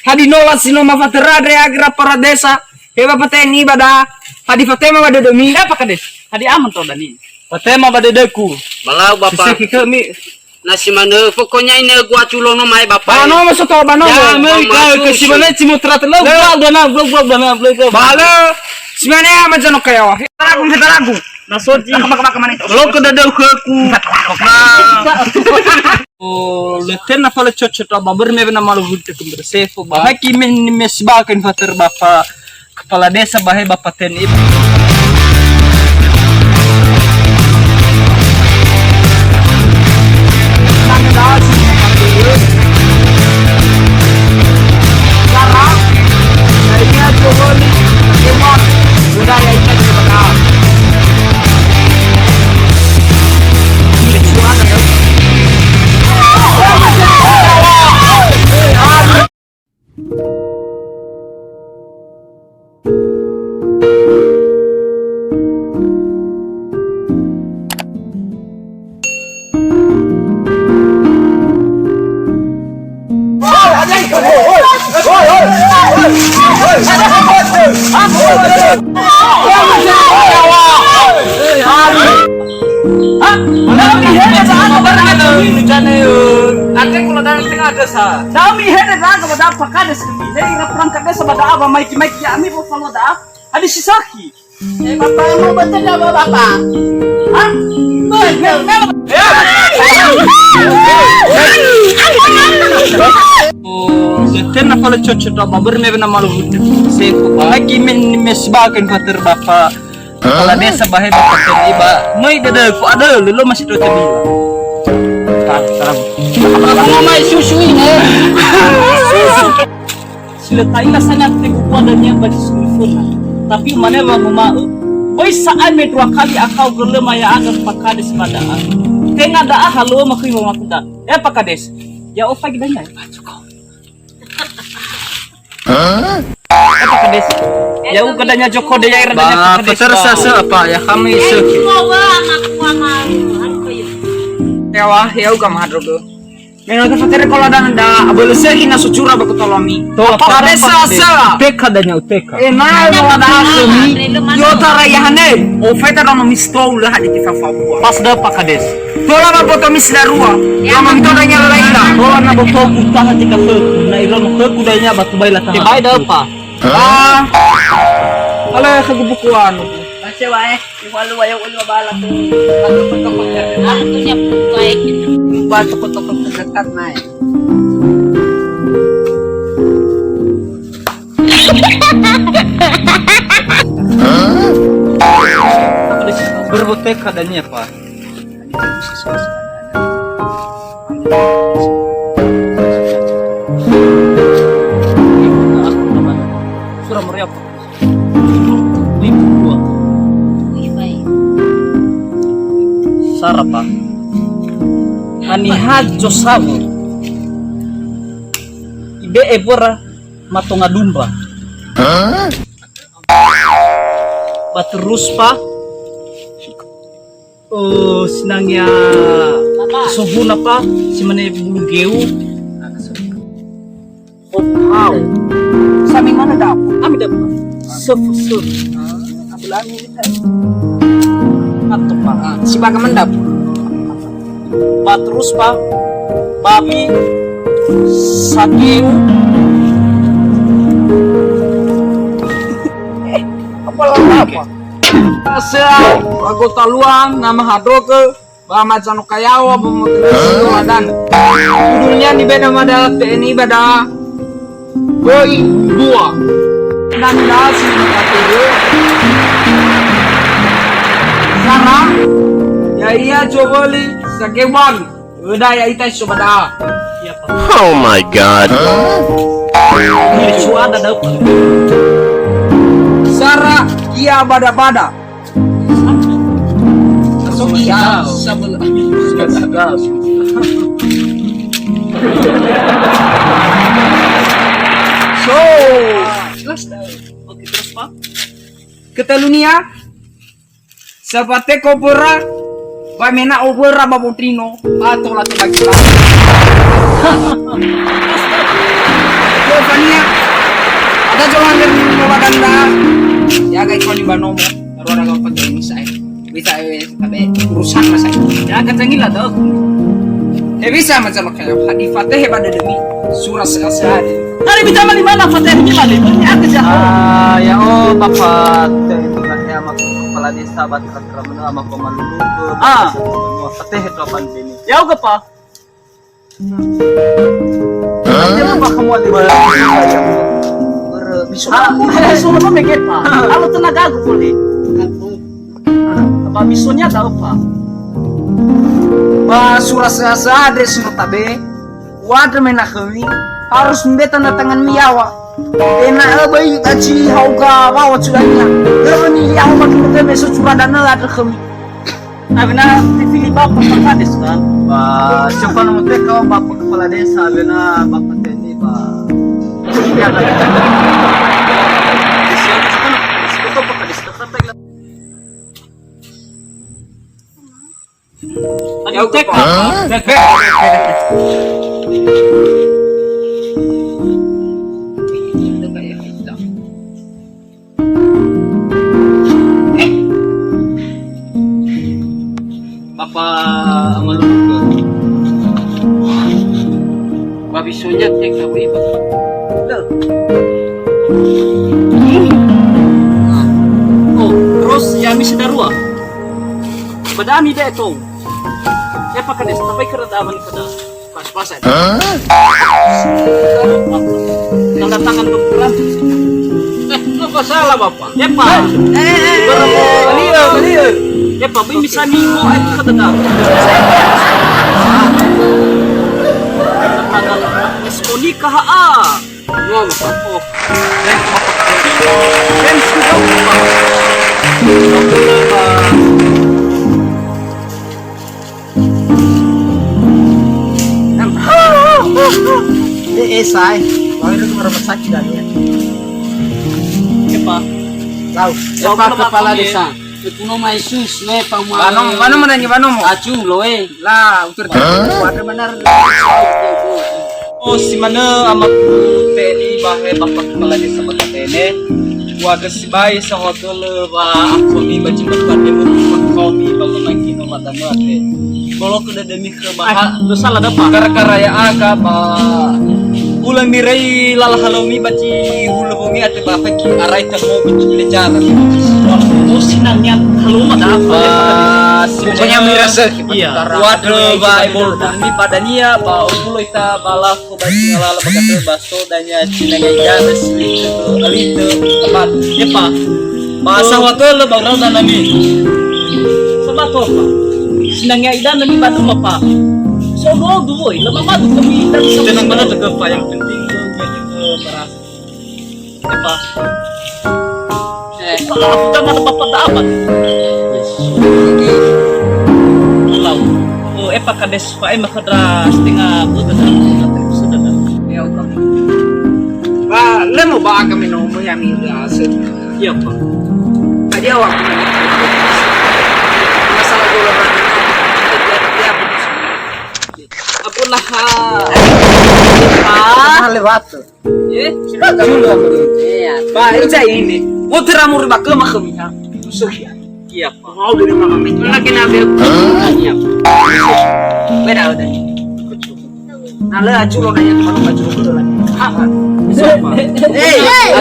Hadi nola sino mafatera de agra para desa. Heba pateni bada. Hadi fatema bada domi. Apa kades? Hadi aman tau dani. Fatema bada deku. Malah bapa. Misaki kami. Nasi mana pokoknya ini gua culo no mai bapa. Bano masuk to bano. Ya, Amerika, ke simane cimutrat lo. Blog dana. Balo. Simane macam kayawa. Hitaragu. Nasoji. Mak mana itu? Lo ke dadau ke ku. Oh, leten na fala cocot babar me na malu hutte kumber sefo ba. Haki men mesbakan fater bapa kepala desa bahe bapak TNI. Dami hede raga bada pakade sami. Hei raprang kade sabada aba maiki ya ami bo falo da. Hadi sisaki. Bapak mau betul ya bapak? Hah? Oh, leten na fala cocot babar me na malu hutte sefo ba. Haki men mesbakan fater bapa kepala desa bahe bapak TNI ba. Mai dada ku ada lo masih do tabi. Tarang. Aku mau susu ini. Sila tayo na sana tigukuan na niya bagi sulfuna. Tapi mana bang umao? Boy saan may 2 kali akaw gerlemaya agar pakades padaan. Tenga daa halo makuy mo makuda. Pakades. Ya opa gidanya. Pakades. Ya ukadanya Joko daya iradanya pakades. Tersasa apa ya kami seki. Tewa ya uga mahadrogo. Menurut fatere kalau ada abole seki na sucura baku tolomi. Pakades sasa. Tekadanya uteka. Na wala kami. Yo tara yahane. O feta no mistol lah di fafabu. Pas da pakades. Tola ba poto misdarua. Mama mitodanya laila. Bola na boto utah tika ke. Na iron ke kudanya batu baila ta. Tibay da pa. Ala kagubukuan. Kasi wae, iwalu wayo ulo bala ko. Ano pa to pagkakita? Ako niya baik itu. Bato ko to pagkakat na eh. Berbotek adanya pa. Surah meriap. 5 Sarapa. Aniha Josabu. Ibe ebora matonga dumba. Baterus pa. Oh, senangnya sobuna pa si mana bulu geu. Oh, wow. Sami mana daw? Kami dapat sef. Abulani kita. Atau pa. Si baga mendap. Baterus pa. Babi. Sageu. Apa apa? Asa aku taluang nama hadroke ba macam kayawa pemotivasi wadan. Judulnya di beda mada TNI bada boy 2 dan nasi katero. Sana ya iya cobali sakeban. Udah ya itai sobada. Iya pa. Oh my god. Ini suada dapat. Sara iya bada-bada. Masuk iya sabel. So, Oke, terus pa. ketelunia seperti kopera bamena opera babotrino atau lati bagi Kofania ada jalan dari Mawaganda ya guys kau di Banomo baru ada kau penting bisa tapi urusan mas saya Ya kacangila daw. bisa macam kayak hadis fatih pada demi surah sehari Hari bicara di mana Fatih di mana? Ini ada jahat. Ya oh bapak itu kan ya mak kepala desa Batra Ramana sama komando. Fatih itu apa ini? Ya uga pa. Ya apa kamu ada mana? Aku suruh apa meget pa. Kalau tenaga aku boleh. Apa bisunya tahu pa? Ba surah sehari tabe wadah menakami harus membeta tanda tangan miawa ena abai aci hauga bawa curangnya gerni yang makin ke besok curadana ada kami Abina dipilih bapak Pakades kan. Siapa nama kau bapak kepala desa bena bapak TNI pak. Ya kan. Ayo tek. Bapak Amaluka. Babi sonya tek away ba? Oh, terus yami sedarua. Badami deh itu. Pakades sampai keradaman kada. Pas-pasan. Tanda tangan berat. apa salah bapak Pak. Beliau. Pak, bisa nimo ay kada. Esponika haa. Ngom Pak. Oh. Dan sudah lupa. Sai. Kau itu rumah sakit dah ya. Apa? Tahu. Pak kepala desa. Kuno mai sus me pama. Mano menanya mano mo. Acung loe. Lah, utur ada benar. Oh, si mana amat TNI bahe bapak kepala desa bapak TNI. Waga si bayi sa hotel ba akomi baci bapak demo akomi bapak makin olat amate. Kalau kuda demi ke bahas dosa lah dapat. Gara-gara ya aga ba ulang mirai lala halomi baci hulu bumi atau bapak ki arai temu baci lejar. Oh sinangnya haloma dah apa? Pokoknya mirasa. Iya. Waduh, baik bol ini padanya ba ulo ita bala ko baci lala bagat baso danya cinanya jana slit alito tempat. Ya pak. Bahasa hotel bagrau danami. Sebab apa? Sinangnya idan nami batu apa? So boy, lama madu kami idan sa tenang mana tegap pa yang penting ke beras. Apa? Kalau aku jangan ada bapak dapat. Lalu, oh epa kades pa makadra setengah bulan sudah dah. Ya Allah. Ba, lemo ba kami no mo ya mi asa. Iya pak. Tadi awak. Masalah bola ba. Aku lah lewat. Sudah dulu aku. Iya. Ba, ini. Mau teramur ba ke makami ha. Sukia. iya pak. Mau dari mama mi. Lagi nabe. Iya. Beda udah. Nah, le aculo nanya teman baju dulu lagi. Apa?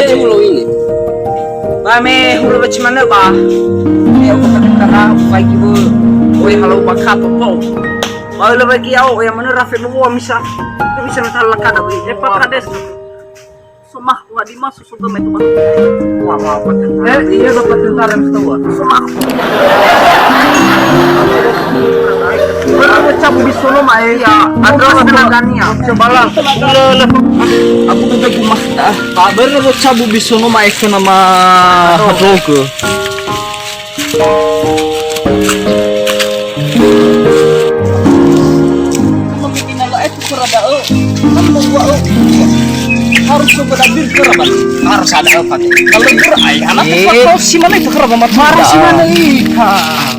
Acung lo ini. Ba me hulu baci mana ba? Ya aku kata pagi bu. Oi halo bakat po. Ba le bagi au yang mana Rafi bu misa. Itu bisa natal kada bu. Pak kades. Somah wa di mas susu game itu. Wah, apa? Iya dapat tentara yang tahu. Semak. Aku cabu bisono mae ya. Adros tenaganya. Cobalah. Aku udah gumas dah. Kabar lo cabu bisono mai ke nama hadroge. Mungkin ala itu kerada kan mau harus coba dabir kerabat. Harus ada apa? Kalau gerai anak kau si mana itu kerabat marah si mana ikan.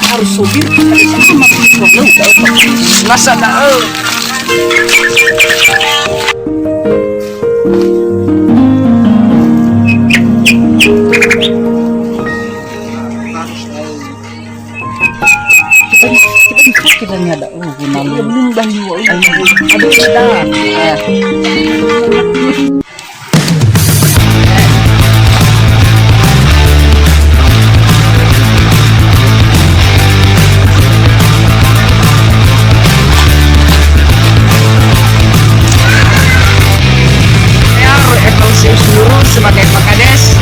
Harus sobir sama masa dah. Kita ni ada guna belum dan jiwa ada. Sebagai Pakades,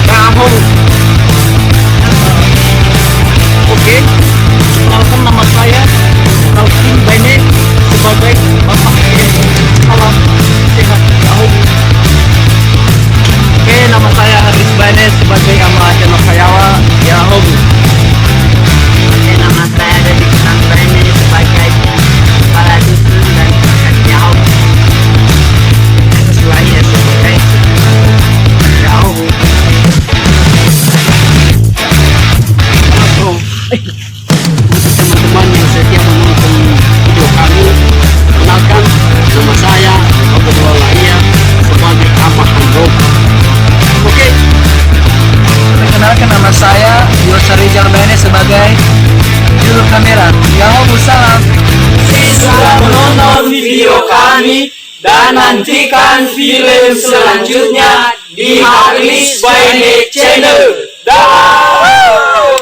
Rahul. Oke, kenalkan nama saya Alvin Bene sebagai Bapak Salam Sehat Jauh. Oke, nama saya Haris Bene sebagai Ama Jana Kayawa Yahoo. Oke, nama saya Dedi Kenang Bene sebagai kepala dusun dan perangkat Yahoo. Selainnya sebagai Jauh. Teman-teman yang setia menonton video kami, kenalkan nama saya Abdul Laia sebagai Amah Handok. Oke. Perkenalkan nama saya Yosari Jarbene sebagai juru kamera. Yahoo salam. Sudah menonton video kami dan nantikan film selanjutnya di Haris Bene Channel. Dah.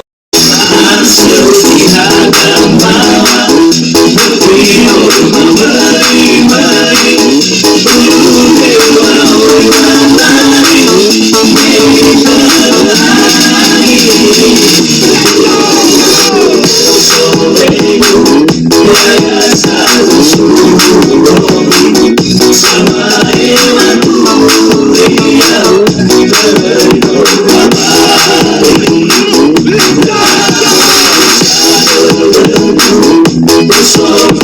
So